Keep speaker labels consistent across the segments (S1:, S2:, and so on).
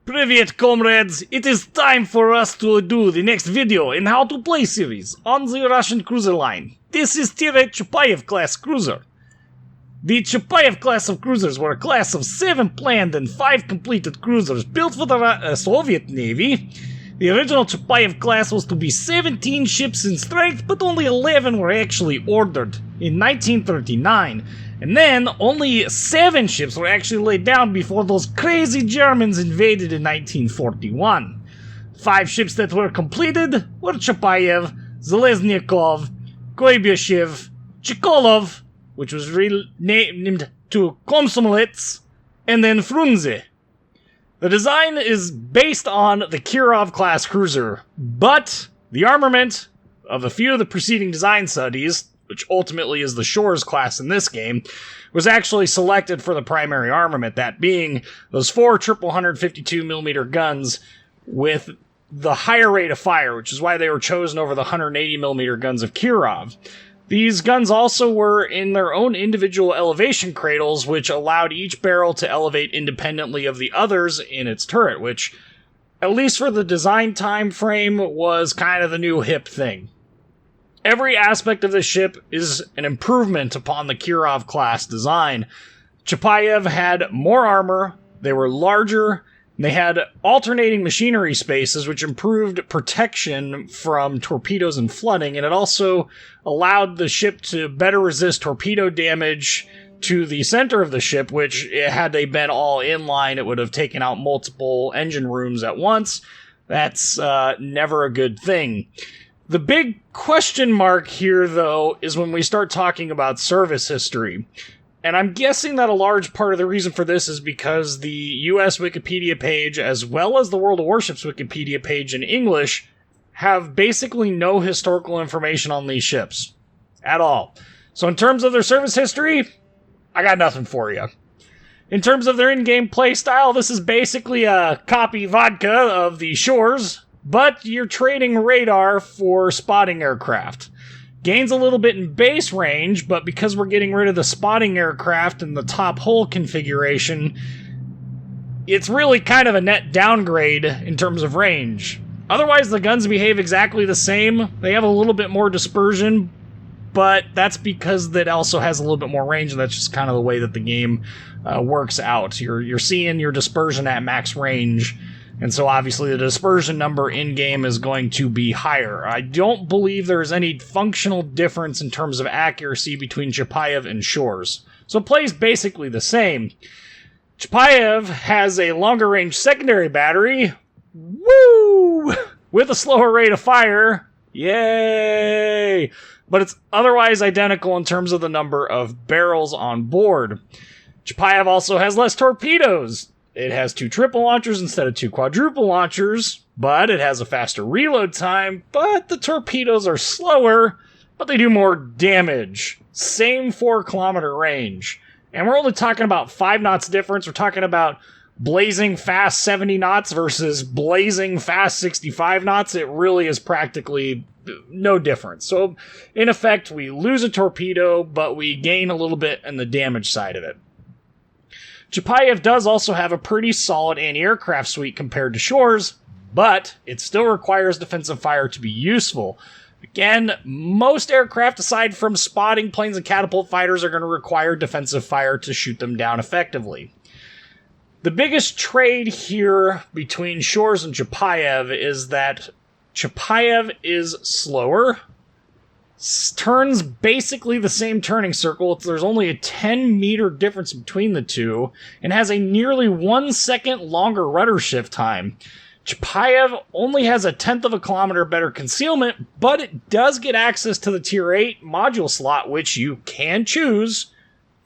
S1: Привет, comrades! It is time for us to do the next video in How to Play series on the Russian cruiser line. This is Tier 8 Chapayev class cruiser. The Chapayev class of cruisers were a class of 7 planned and 5 completed cruisers built for the Soviet Navy. The original Chapayev class was to be 17 ships in strength, but only 11 were actually ordered in 1939. And then, only 7 ships were actually laid down before those crazy Germans invaded in 1941. 5 ships that were completed were Chapayev, Zheleznyakov, Koibyashev, Chikolov, which was renamed to Komsomolets, and then Frunze. The design is based on the Kirov-class cruiser, but the armament of a few of the preceding design studies, which ultimately is the Shchors class in this game, was actually selected for the primary armament, that being those 4 triple 152mm guns with the higher rate of fire, which is why they were chosen over the 180mm guns of Kirov. These guns also were in their own individual elevation cradles, which allowed each barrel to elevate independently of the others in its turret, which, at least for the design time frame, was kind of the new hip thing. Every aspect of this ship is an improvement upon the Kirov class design. Chapayev had more armor, they were larger, they had alternating machinery spaces, which improved protection from torpedoes and flooding, and it also allowed the ship to better resist torpedo damage to the center of the ship, which, had they been all inline, it would have taken out multiple engine rooms at once. That's never a good thing. The big question mark here, though, is when we start talking about service history. And I'm guessing that a large part of the reason for this is because the US Wikipedia page, as well as the World of Warships Wikipedia page in English, have basically no historical information on these ships. At all. So in terms of their service history, I got nothing for you. In terms of their in-game play style, this is basically a copy vodka of the Shchors, but you're trading radar for spotting aircraft. Gains a little bit in base range, but because we're getting rid of the spotting aircraft and the top hull configuration, it's really kind of a net downgrade in terms of range. Otherwise, the guns behave exactly the same. They have a little bit more dispersion, but that's because that also has a little bit more range, and that's just kind of the way that the game works out. You're seeing your dispersion at max range, and so obviously the dispersion number in-game is going to be higher. I don't believe there is any functional difference in terms of accuracy between Chapayev and Shchors. So it plays basically the same. Chapayev has a longer range secondary battery, woo, with a slower rate of fire, yay, but it's otherwise identical in terms of the number of barrels on board. Chapayev also has less torpedoes. It has 2 triple launchers instead of 2 quadruple launchers, but it has a faster reload time, but the torpedoes are slower, but they do more damage. Same 4-kilometer range. And we're only talking about 5 knots difference. We're talking about blazing fast 70 knots versus blazing fast 65 knots. It really is practically no difference. So, in effect, we lose a torpedo, but we gain a little bit on the damage side of it. Chapayev does also have a pretty solid anti-aircraft suite compared to Shchors, but it still requires defensive fire to be useful. Again, most aircraft, aside from spotting planes and catapult fighters, are going to require defensive fire to shoot them down effectively. The biggest trade here between Shchors and Chapayev is that Chapayev is slower, turns basically the same turning circle. There's only a 10-meter difference between the two, and has a nearly 1 second longer rudder shift time. Chapayev only has a 1/10 of a kilometer better concealment, but it does get access to the Tier 8 module slot, which you can choose.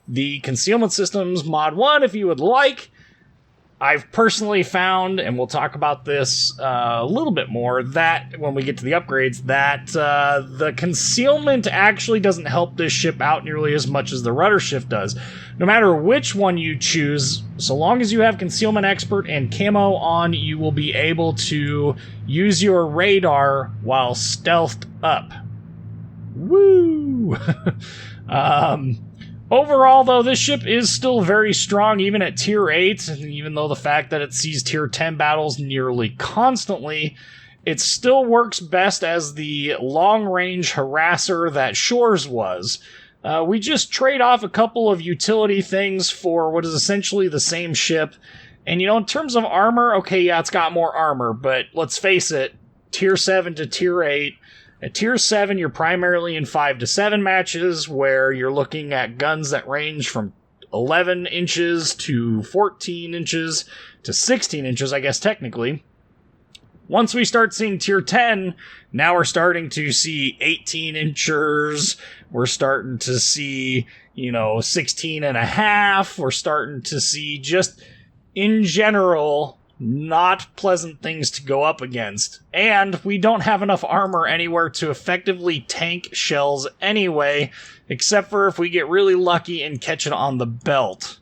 S1: The Concealment Systems Mod 1, if you would like. I've personally found, and we'll talk about this a little bit more, that when we get to the upgrades, that the concealment actually doesn't help this ship out nearly as much as the rudder shift does. No matter which one you choose, so long as you have Concealment Expert and Camo on, you will be able to use your radar while stealthed up. Woo! Overall, though, this ship is still very strong, even at Tier 8, even though the fact that it sees Tier 10 battles nearly constantly, it still works best as the long-range harasser that Shchors was. We just trade off a couple of utility things for what is essentially the same ship. And, in terms of armor, okay, yeah, it's got more armor, but let's face it, Tier 7 to Tier 8. At Tier 7, you're primarily in 5 to 7 matches, where you're looking at guns that range from 11 inches to 14 inches to 16 inches, I guess, technically. Once we start seeing Tier 10, now we're starting to see 18 inchers, we're starting to see, 16 and a half, we're starting to see just, in general, not pleasant things to go up against. And we don't have enough armor anywhere to effectively tank shells anyway, except for if we get really lucky and catch it on the belt.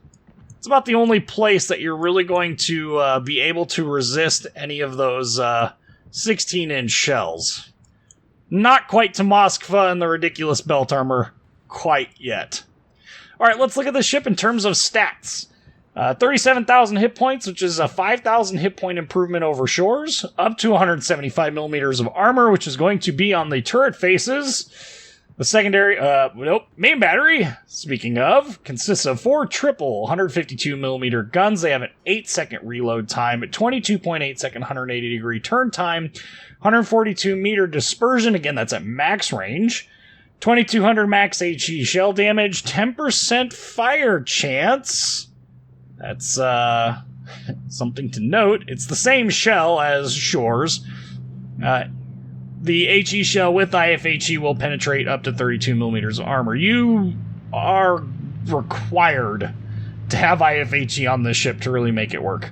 S1: It's about the only place that you're really going to be able to resist any of those 16-inch shells. Not quite to Moskva and the ridiculous belt armor quite yet. Alright, let's look at this ship in terms of stats. 37,000 hit points, which is a 5,000 hit point improvement over Shchors, up to 175 millimeters of armor, which is going to be on the turret faces. The secondary, main battery, speaking of, consists of 4 triple 152 millimeter guns. They have an 8-second reload time, 22.8 second 180 degree turn time, 142 meter dispersion. Again, that's at max range. 2200 max HE shell damage, 10% fire chance. That's something to note. It's the same shell as Shchors. The HE shell with IFHE will penetrate up to 32 millimeters of armor. You are required to have IFHE on this ship to really make it work.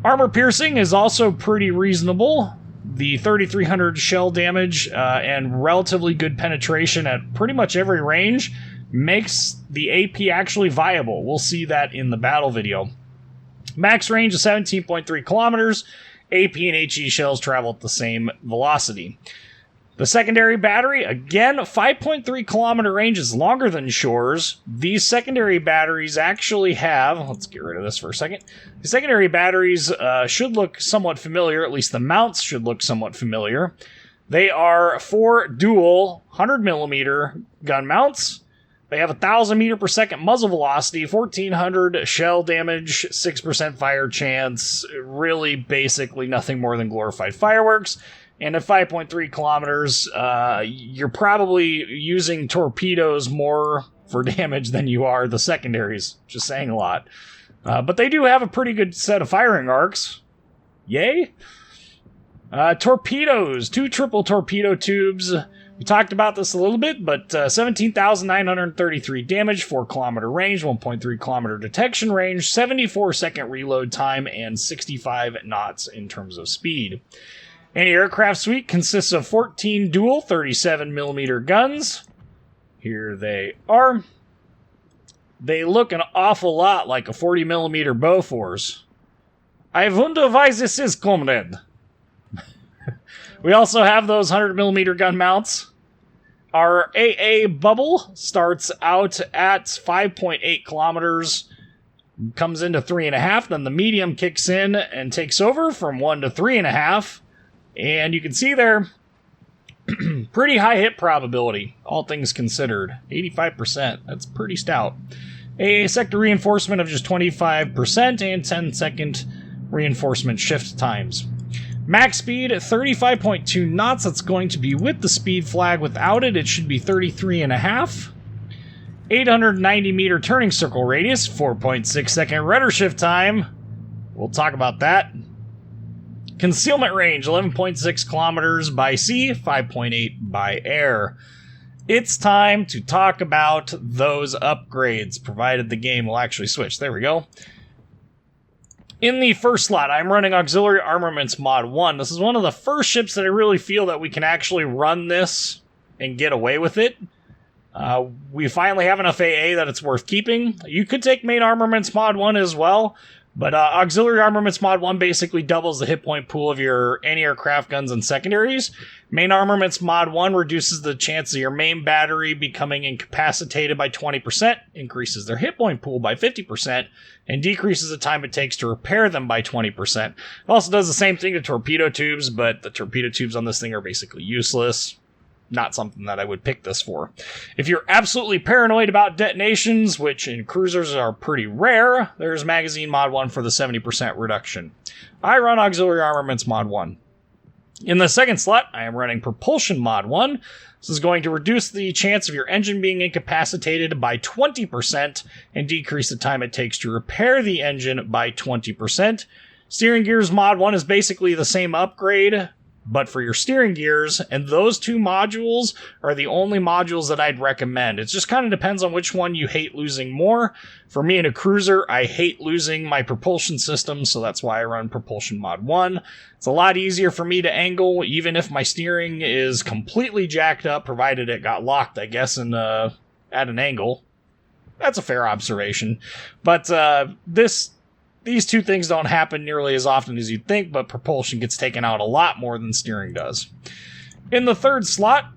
S1: Armor piercing is also pretty reasonable. The 3300 shell damage and relatively good penetration at pretty much every range makes the AP actually viable. We'll see that in the battle video. Max range is 17.3 kilometers. AP and HE shells travel at the same velocity. The secondary battery, again, 5.3 kilometer range is longer than Shchors. These secondary batteries actually have, let's get rid of this for a second. The secondary batteries should look somewhat familiar, at least the mounts should look somewhat familiar. They are 4 dual 100 millimeter gun mounts. They have 1,000 meter per second muzzle velocity, 1,400 shell damage, 6% fire chance, really basically nothing more than glorified fireworks. And at 5.3 kilometers, you're probably using torpedoes more for damage than you are the secondaries. Just saying a lot. But they do have a pretty good set of firing arcs. Yay! Torpedoes, 2 triple torpedo tubes. We talked about this a little bit, but 17,933 damage, 4 kilometer range, 1.3 kilometer detection range, 74 second reload time, and 65 knots in terms of speed. Anti-aircraft suite consists of 14 dual 37 millimeter guns. Here they are. They look an awful lot like a 40 millimeter Bofors. I wonder why this is, comrade. We also have those 100 millimeter gun mounts. Our AA bubble starts out at 5.8 kilometers, comes into 3.5, then the medium kicks in and takes over from 1 to 3.5. And you can see there, pretty high hit probability, all things considered. 85%, that's pretty stout. AA sector reinforcement of just 25% and 10-second reinforcement shift times. Max speed at 35.2 knots. That's going to be with the speed flag. Without it, it should be 33.5. 890 meter turning circle radius, 4.6 second rudder shift time. We'll talk about that. Concealment range, 11.6 kilometers by sea, 5.8 by air. It's time to talk about those upgrades, provided the game will actually switch. There we go. In the first slot, I'm running Auxiliary Armaments Mod 1. This is one of the first ships that I really feel that we can actually run this and get away with it. We finally have enough AA that it's worth keeping. You could take Main Armaments Mod 1 as well, but Auxiliary Armaments Mod 1 basically doubles the hit point pool of your anti-aircraft guns and secondaries. Main Armaments Mod 1 reduces the chance of your main battery becoming incapacitated by 20%, increases their hit point pool by 50%, and decreases the time it takes to repair them by 20%. It also does the same thing to torpedo tubes, but the torpedo tubes on this thing are basically useless. Not something that I would pick this for. If you're absolutely paranoid about detonations, which in cruisers are pretty rare, there's Magazine Mod 1 for the 70% reduction. I run Auxiliary Armaments Mod 1. In the second slot, I am running Propulsion Mod 1. This is going to reduce the chance of your engine being incapacitated by 20% and decrease the time it takes to repair the engine by 20%. Steering Gears Mod 1 is basically the same upgrade, but for your steering gears, and those two modules are the only modules that I'd recommend. It just kind of depends on which one you hate losing more. For me in a cruiser, I hate losing my propulsion system, so that's why I run Propulsion Mod 1. It's a lot easier for me to angle, even if my steering is completely jacked up, provided it got locked, I guess, at an angle. That's a fair observation. But these two things don't happen nearly as often as you'd think, but propulsion gets taken out a lot more than steering does. In the third slot,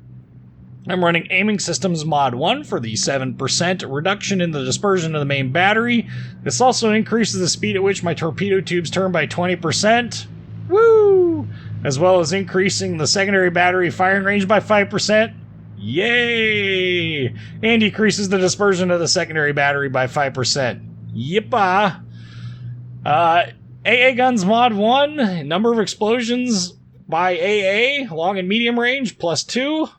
S1: I'm running Aiming Systems Mod 1 for the 7% reduction in the dispersion of the main battery. This also increases the speed at which my torpedo tubes turn by 20%. Woo! As well as increasing the secondary battery firing range by 5%. Yay! And decreases the dispersion of the secondary battery by 5%. Yippa! AA Guns Mod 1, number of explosions by AA, long and medium range, +2.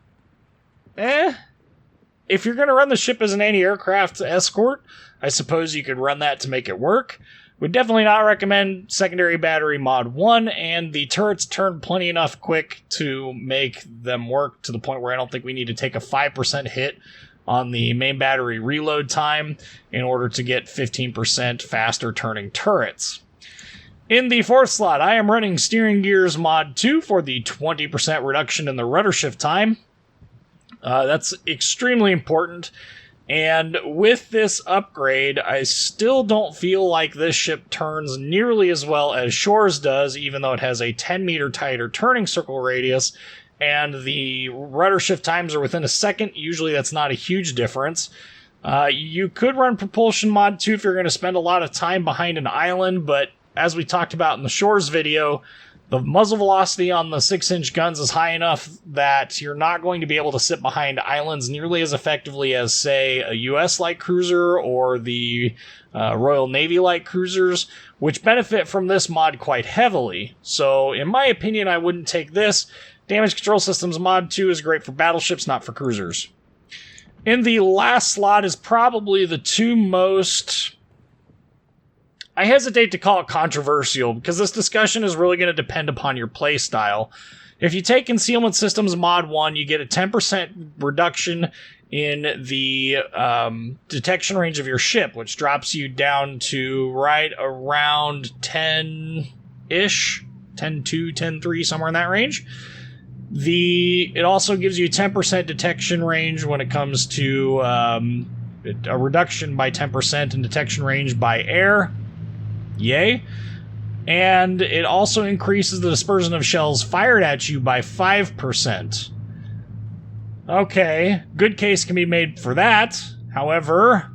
S1: If you're going to run the ship as an anti-aircraft escort, I suppose you could run that to make it work. Would definitely not recommend secondary battery Mod 1, and the turrets turn plenty enough quick to make them work to the point where I don't think we need to take a 5% hit on the main battery reload time in order to get 15% faster turning turrets. In the fourth slot, I am running Steering Gears Mod 2 for the 20% reduction in the rudder shift time. That's extremely important, and with this upgrade, I still don't feel like this ship turns nearly as well as Shchors does, even though it has a 10-meter tighter turning circle radius, and the rudder shift times are within a second. Usually that's not a huge difference. You could run Propulsion Mod 2 if you're going to spend a lot of time behind an island, but as we talked about in the Shchors video, the muzzle velocity on the 6-inch guns is high enough that you're not going to be able to sit behind islands nearly as effectively as, say, a US light cruiser or the Royal Navy light cruisers, which benefit from this mod quite heavily. So, in my opinion, I wouldn't take this. Damage Control Systems Mod 2 is great for battleships, not for cruisers. In the last slot is probably the two most... I hesitate to call it controversial, because this discussion is really going to depend upon your playstyle. If you take Concealment Systems Mod 1, you get a 10% reduction in the detection range of your ship, which drops you down to right around 10-ish, 10-2, 10-3, somewhere in that range. It also gives you 10% detection range when it comes to a reduction by 10% in detection range by air. Yay. And it also increases the dispersion of shells fired at you by 5%. Okay, good case can be made for that. However,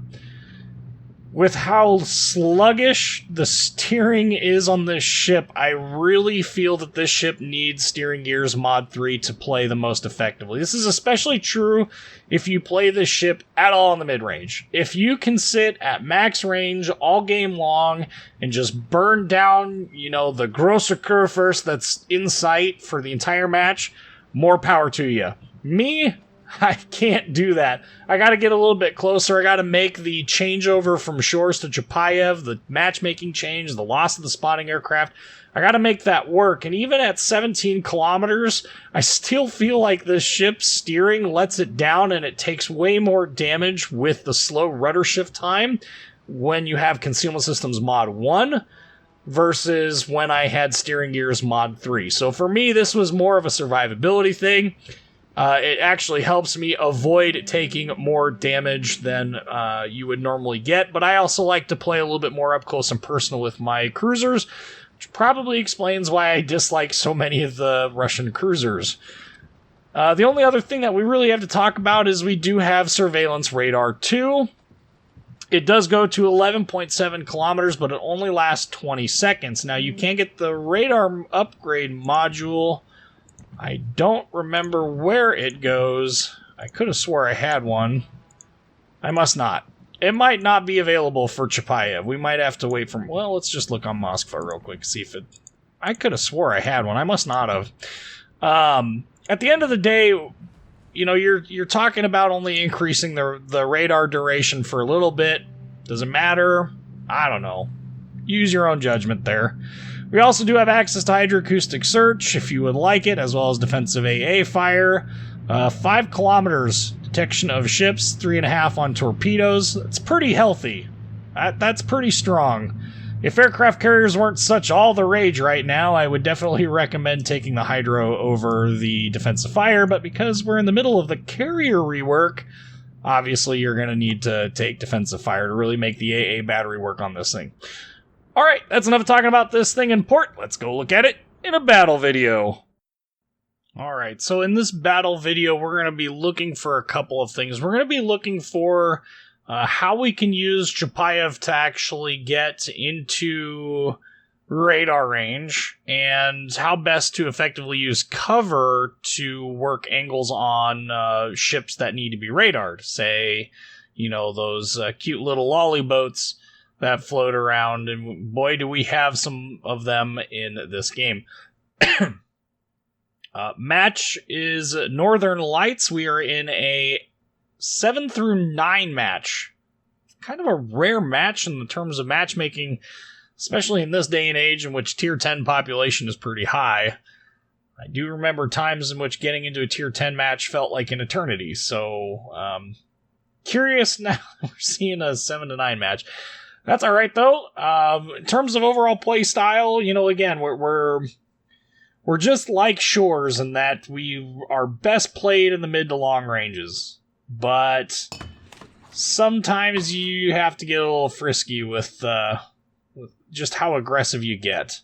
S1: with how sluggish the steering is on this ship, I really feel that this ship needs Steering Gears Mod 3 to play the most effectively. This is especially true if you play this ship at all in the mid-range. If you can sit at max range all game long and just burn down, the grosser curve first that's in sight for the entire match, more power to you. Me, I can't do that. I gotta get a little bit closer. I gotta make the changeover from Shchors to Chapayev, the matchmaking change, the loss of the spotting aircraft. I gotta make that work. And even at 17 kilometers, I still feel like this ship's steering lets it down, and it takes way more damage with the slow rudder shift time when you have Concealment Systems Mod 1 versus when I had Steering Gears Mod 3. So for me, this was more of a survivability thing. It actually helps me avoid taking more damage than you would normally get, but I also like to play a little bit more up close and personal with my cruisers, which probably explains why I dislike so many of the Russian cruisers. The only other thing that we really have to talk about is we do have Surveillance Radar 2. It does go to 11.7 kilometers, but it only lasts 20 seconds. Now, you can get the radar upgrade module. I don't remember where it goes. I could have swore I had one. I must not. It might not be available for Chapayev. We might have to wait for... Well, let's just look on Moskva real quick, see if it... I could have swore I had one. I must not have. At the end of the day, you know, you're talking about only increasing the radar duration for a little bit. Does it matter? I don't know. Use your own judgment there. We also do have access to hydroacoustic search, if you would like it, as well as defensive AA fire. 5 kilometers detection of ships, 3.5 on torpedoes. That's pretty healthy. That's pretty strong. If aircraft carriers weren't such all the rage right now, I would definitely recommend taking the hydro over the defensive fire, but because we're in the middle of the carrier rework, obviously you're going to need to take defensive fire to really make the AA battery work on this thing. Alright, that's enough of talking about this thing in port. Let's go look at it in a battle video. Alright, so in this battle video, we're going to be looking for a couple of things. We're going to be looking for how we can use Chapayev to actually get into radar range, and how best to effectively use cover to work angles on ships that need to be radared. Say, you know, those cute little lolly boats that float around, and boy, do we have some of them in this game. Match is Northern Lights. We are in a 7 through 9 match. Kind of a rare match in the terms of matchmaking, especially in this day and age in which tier 10 population is pretty high. I do remember times in which getting into a tier 10 match felt like an eternity, so curious now we're seeing a 7 to 9 match. That's alright though. In terms of overall play style, you know, again, we're just like Shchors in that we are best played in the mid to long ranges. But sometimes you have to get a little frisky with just how aggressive you get.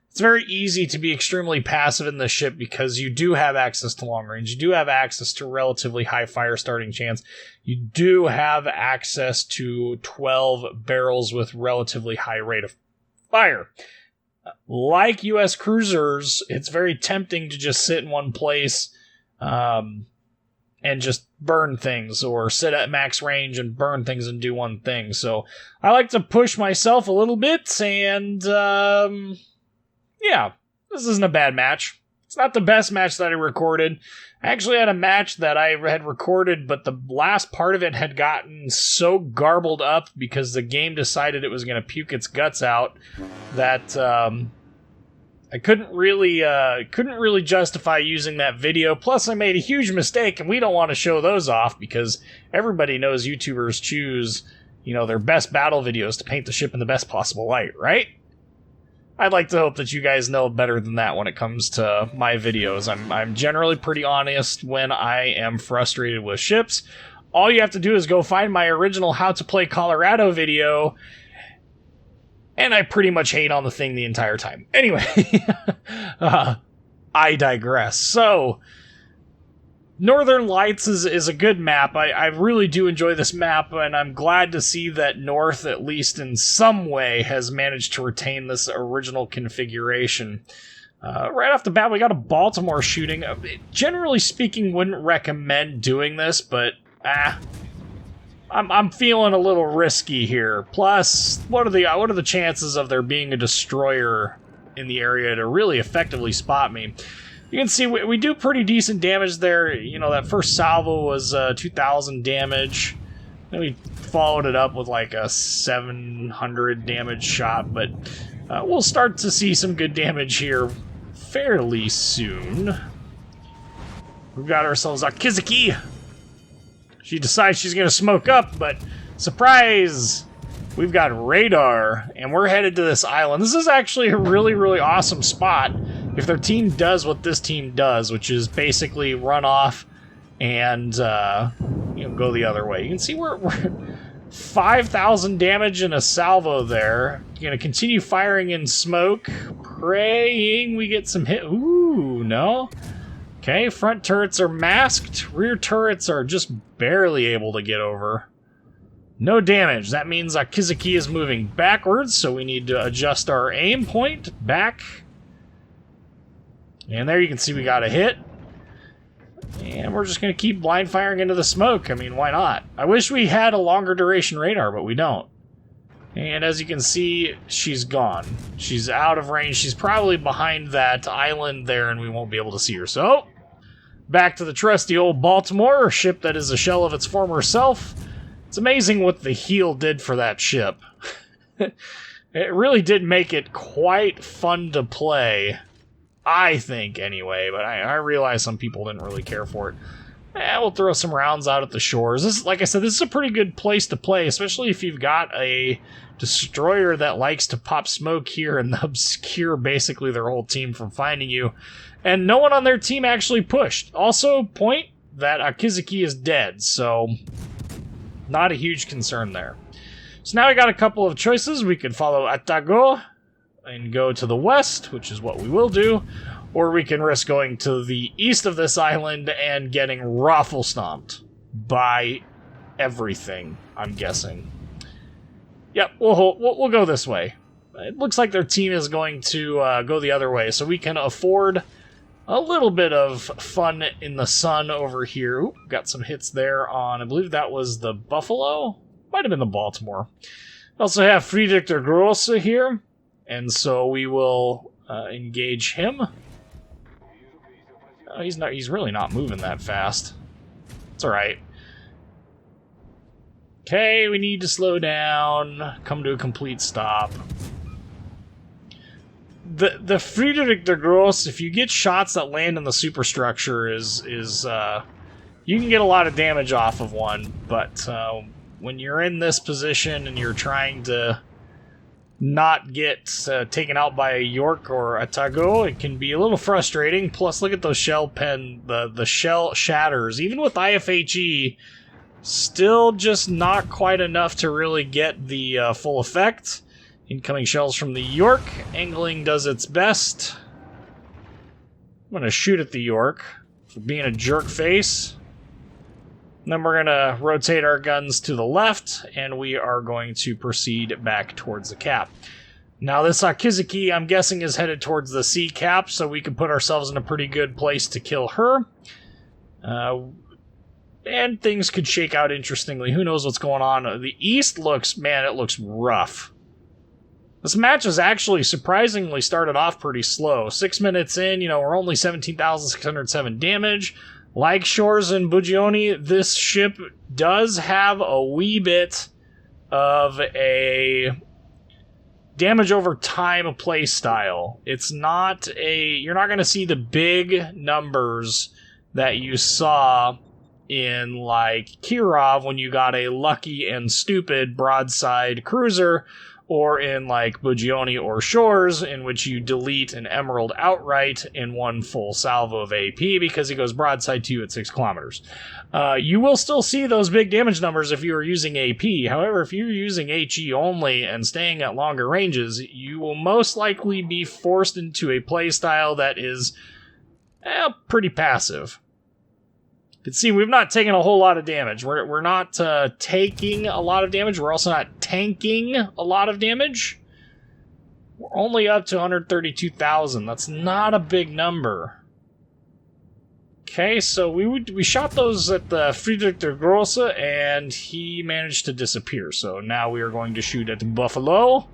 S1: It's very easy to be extremely passive in this ship because you do have access to long range. You do have access to relatively high fire starting chance. You do have access to 12 barrels with relatively high rate of fire. Like U.S. cruisers, it's very tempting to just sit in one place and just burn things, or sit at max range and burn things and do one thing. So I like to push myself a little bit, and yeah, this isn't a bad match. It's not the best match that I recorded. I actually had a match that I had recorded, but the last part of it had gotten so garbled up because the game decided it was going to puke its guts out that I couldn't really justify using that video. Plus, I made a huge mistake, and we don't want to show those off because everybody knows YouTubers choose, you know, their best battle videos to paint the ship in the best possible light, right? I'd like to hope that you guys know better than that when it comes to my videos. I'm generally pretty honest when I am frustrated with ships. All you have to do is go find my original How to Play Colorado video, and I pretty much hate on the thing the entire time. Anyway, I digress. So, Northern Lights is a good map. I really do enjoy this map, and I'm glad to see that North, at least in some way, has managed to retain this original configuration. Right off the bat, we got a Baltimore shooting. Generally speaking, wouldn't recommend doing this, but I'm feeling a little risky here. Plus, what are the chances of there being a destroyer in the area to really effectively spot me? You can see we do pretty decent damage there. You know, that first salvo was 2,000 damage. Then we followed it up with like a 700 damage shot, but we'll start to see some good damage here fairly soon. We've got ourselves a Kizuki. She decides she's going to smoke up, but surprise! We've got radar, and we're headed to this island. This is actually a really, really awesome spot if their team does what this team does, which is basically run off and go the other way. You can see we're 5,000 damage in a salvo there. Going to continue firing in smoke, praying we get some hit. Ooh, no. Okay, front turrets are masked. Rear turrets are just barely able to get over. No damage. That means Akizuki is moving backwards, so we need to adjust our aim point back. And there you can see we got a hit. And we're just going to keep blind firing into the smoke. I mean, why not? I wish we had a longer duration radar, but we don't. And as you can see, she's gone. She's out of range. She's probably behind that island there, and we won't be able to see her. So, back to the trusty old Baltimore, a ship that is a shell of its former self. It's amazing what the heel did for that ship. It really did make it quite fun to play. I think, anyway, but I realize some people didn't really care for it. We'll throw some rounds out at the shores. This, like I said, this is a pretty good place to play, especially if you've got a destroyer that likes to pop smoke here and obscure basically their whole team from finding you. And no one on their team actually pushed. Also, point that Akizuki is dead, so not a huge concern there. So now we got a couple of choices. We could follow Atago and go to the west, which is what we will do, or we can risk going to the east of this island and getting raffle stomped by everything, I'm guessing. Yep, we'll go this way. It looks like their team is going to go the other way, so we can afford a little bit of fun in the sun over here. Ooh, got some hits there on, I believe that was the Buffalo? Might have been the Baltimore. We also have Friedrich der Grosse here, and so we will engage him. He's really not moving that fast. It's alright. Okay, we need to slow down, come to a complete stop. The Friedrich der Grosse, if you get shots that land in the superstructure, is you can get a lot of damage off of one, but when you're in this position and you're trying to not get taken out by a York or a Tago, it can be a little frustrating. Plus, look at those shell pen, the shell shatters. Even with IFHE, still just not quite enough to really get the full effect. Incoming shells from the York. Angling does its best. I'm going to shoot at the York for being a jerk face. And then we're going to rotate our guns to the left, and we are going to proceed back towards the cap. Now this Akizuki, I'm guessing, is headed towards the C cap, so we can put ourselves in a pretty good place to kill her. And things could shake out interestingly. Who knows what's going on? The east looks, man, it looks rough. This match has actually surprisingly started off pretty slow. 6 minutes in, we're only 17,607 damage. Like Shchors and Bugioni, this ship does have a wee bit of a damage over time play style. It's not you're not going to see the big numbers that you saw in like Kirov when you got a lucky and stupid broadside cruiser, or in like Bugioni or Shchors, in which you delete an emerald outright in one full salvo of AP because he goes broadside to you at 6 kilometers. You will still see those big damage numbers if you are using AP. However, if you're using HE only and staying at longer ranges, you will most likely be forced into a playstyle that is pretty passive. You can see we've not taken a whole lot of damage. We're not taking a lot of damage. We're also not tanking a lot of damage. We're only up to 132,000. That's not a big number. Okay, so we shot those at the Friedrich der Grosse, and he managed to disappear. So now we are going to shoot at the Buffalo.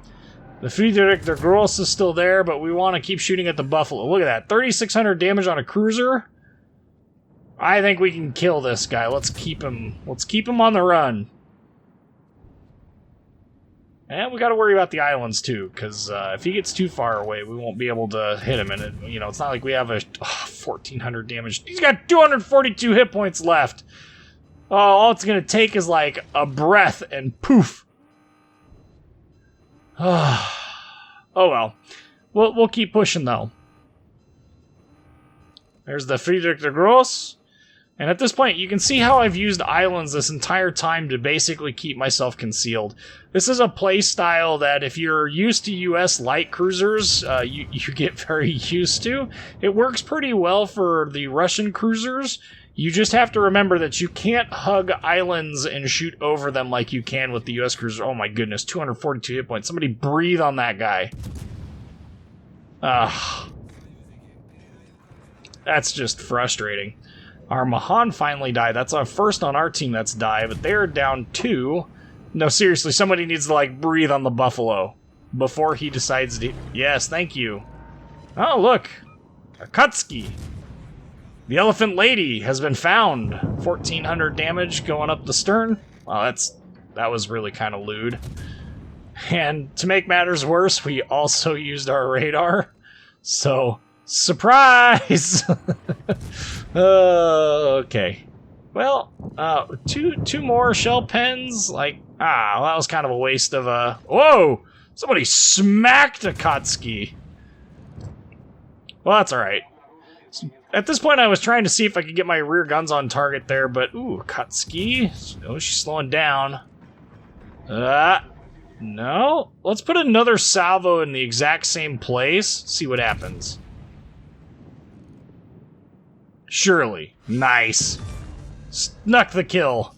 S1: The Friedrich der Grosse is still there, but we want to keep shooting at the Buffalo. Look at that, 3,600 damage on a cruiser. I think we can kill this guy. Let's keep him on the run. And we got to worry about the islands too, because if he gets too far away, we won't be able to hit him. And it's not like we have 1,400 damage. He's got 242 hit points left. Oh, all it's gonna take is like a breath, and poof. Oh well. We'll keep pushing though. There's the Friedrich der Grosse. And at this point, you can see how I've used islands this entire time to basically keep myself concealed. This is a play style that if you're used to US light cruisers, you get very used to. It works pretty well for the Russian cruisers. You just have to remember that you can't hug islands and shoot over them like you can with the US cruiser. Oh my goodness, 242 hit points. Somebody breathe on that guy. That's just frustrating. Our Mahan finally died. That's our first on our team that's died, but they're down 2. No, seriously, somebody needs to, like, breathe on the Buffalo before he decides to... Yes, thank you. Oh, look. A Kutski. The Elephant Lady has been found. 1,400 damage going up the stern. Well, that was really kind of lewd. And to make matters worse, we also used our radar. So... surprise! Okay. Well, two more shell pens. Like, well, that was kind of a waste of a... Whoa! Somebody smacked a Kotski. Well, that's alright. At this point, I was trying to see if I could get my rear guns on target there, but... Ooh, Kotski. Oh, she's slowing down. No. Let's put another salvo in the exact same place. See what happens. Surely. Nice. Snuck the kill.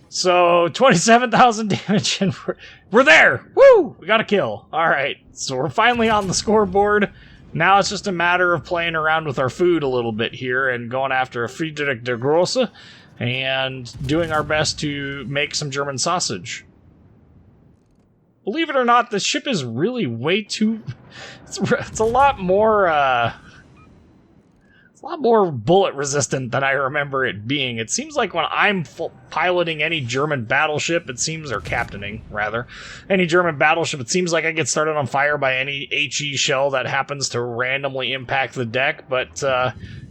S1: So, 27,000 damage, and we're there! Woo! We got a kill. Alright, so we're finally on the scoreboard. Now it's just a matter of playing around with our food a little bit here and going after a Friedrich der Grosse and doing our best to make some German sausage. Believe it or not, the ship is really way too... It's a lot more, It's a lot more bullet resistant than I remember it being. It seems like when I'm piloting any German battleship, it seems, or captaining, rather, any German battleship, it seems like I get started on fire by any HE shell that happens to randomly impact the deck, but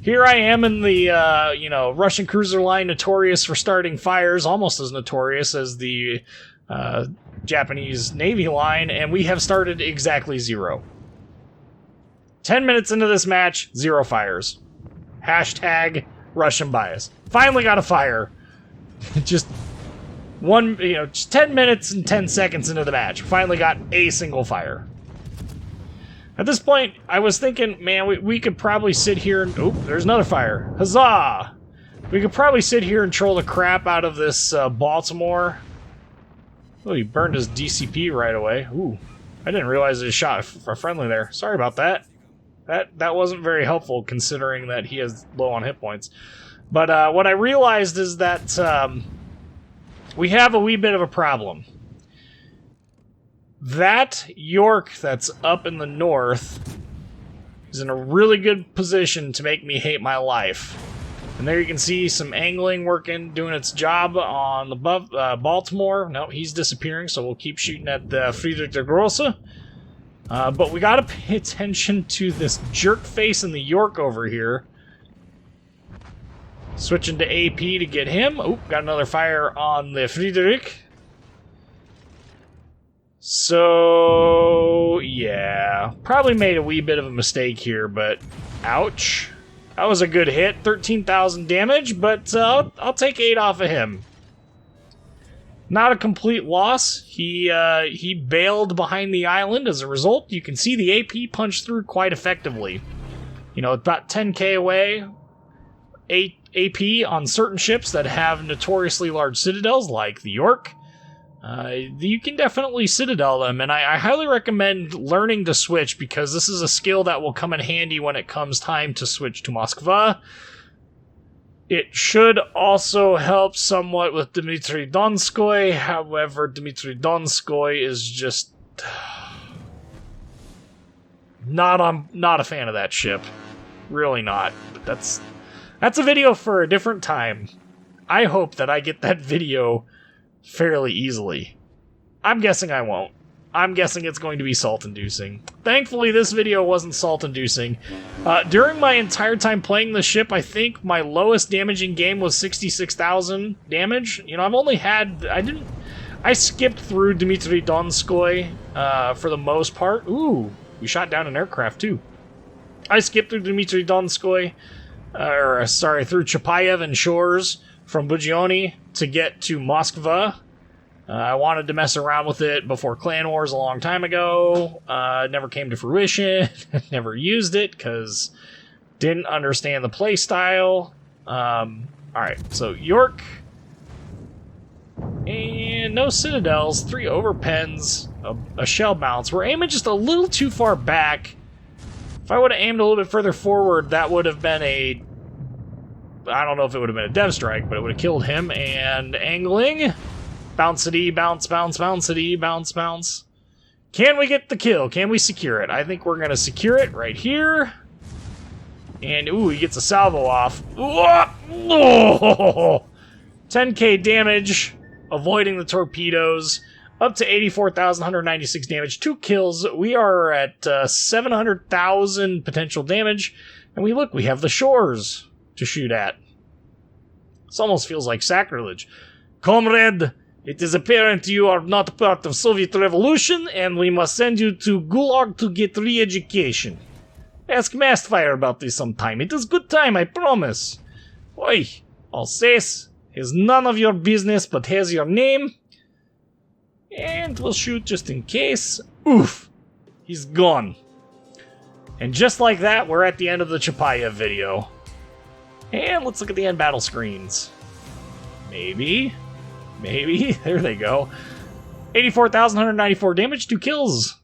S1: here I am in the, Russian cruiser line, notorious for starting fires, almost as notorious as the Japanese Navy line, and we have started exactly 0. 10 minutes into this match, 0 fires. Hashtag Russian bias. Finally got a fire. Just 10 minutes and 10 seconds into the match. Finally got a single fire. At this point, I was thinking, man, we could probably sit here and... Oop, there's another fire. Huzzah! We could probably sit here and troll the crap out of this Baltimore. Oh, he burned his DCP right away. Ooh, I didn't realize he shot a friendly there. Sorry about that. That wasn't very helpful, considering that he is low on hit points. But what I realized is that we have a wee bit of a problem. That York that's up in the north is in a really good position to make me hate my life. And there you can see some angling working, doing its job on the Baltimore. No, he's disappearing, so we'll keep shooting at the Friedrich der Grosse. But we gotta pay attention to this jerk face in the York over here. Switching to AP to get him. Oh, got another fire on the Friedrich. So, yeah. Probably made a wee bit of a mistake here, but ouch. That was a good hit. 13,000 damage, but I'll take 8 off of him. Not a complete loss. He bailed behind the island. As a result, you can see the AP punch through quite effectively. You know, about 10k away. AP on certain ships that have notoriously large citadels, like the York. You can definitely citadel them, and I highly recommend learning to switch, because this is a skill that will come in handy when it comes time to switch to Moskva. It should also help somewhat with Dmitry Donskoy. However, Dmitry Donskoy is just not a fan of that ship. Really not. But that's a video for a different time. I hope that I get that video fairly easily. I'm guessing I won't. I'm guessing it's going to be salt-inducing. Thankfully, this video wasn't salt-inducing. During my entire time playing the ship, I think my lowest damaging game was 66,000 damage. You know, I've only had... I skipped through Dmitry Donskoy for the most part. Ooh, we shot down an aircraft, too. I skipped through Dmitry Donskoy through Chapayev and Shchors from Bugioni to get to Moskva. I wanted to mess around with it before Clan Wars a long time ago. It never came to fruition. Never used it because didn't understand the playstyle. Alright, so York. And no citadels, 3 overpens, a shell bounce. We're aiming just a little too far back. If I would have aimed a little bit further forward, that would have been a... I don't know if it would have been a dev strike, but it would have killed him. And angling. Bounce-a-dee, bounce, bounce, bounce-a-dee, bounce, bounce. Can we get the kill? Can we secure it? I think we're going to secure it right here. And, ooh, he gets a salvo off. Oh! 10k damage, avoiding the torpedoes. Up to 84,196 damage, 2 kills. We are at 700,000 potential damage. And we have the shores to shoot at. This almost feels like sacrilege. Comrade, it is apparent you are not part of Soviet Revolution, and we must send you to Gulag to get re-education. Ask Mastfire about this sometime. It is good time, I promise. Oi, Alsace is none of your business, but has your name. And we'll shoot just in case. Oof, he's gone. And just like that, we're at the end of the Chapayev video. And let's look at the end battle screens. Maybe. There they go. 84,194 damage, 2 kills.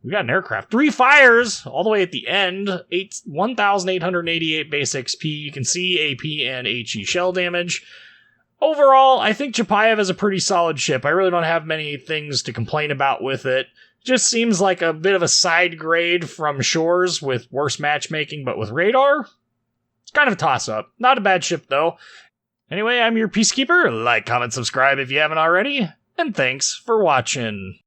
S1: We got an aircraft. 3 fires all the way at the end. 1,888 base XP. You can see AP and HE shell damage. Overall, I think Chapayev is a pretty solid ship. I really don't have many things to complain about with it. Just seems like a bit of a side grade from Shchors with worse matchmaking, but with radar. It's kind of a toss-up. Not a bad ship, though. Anyway, I'm your Peacekeeper. Like, comment, subscribe if you haven't already. And thanks for watching.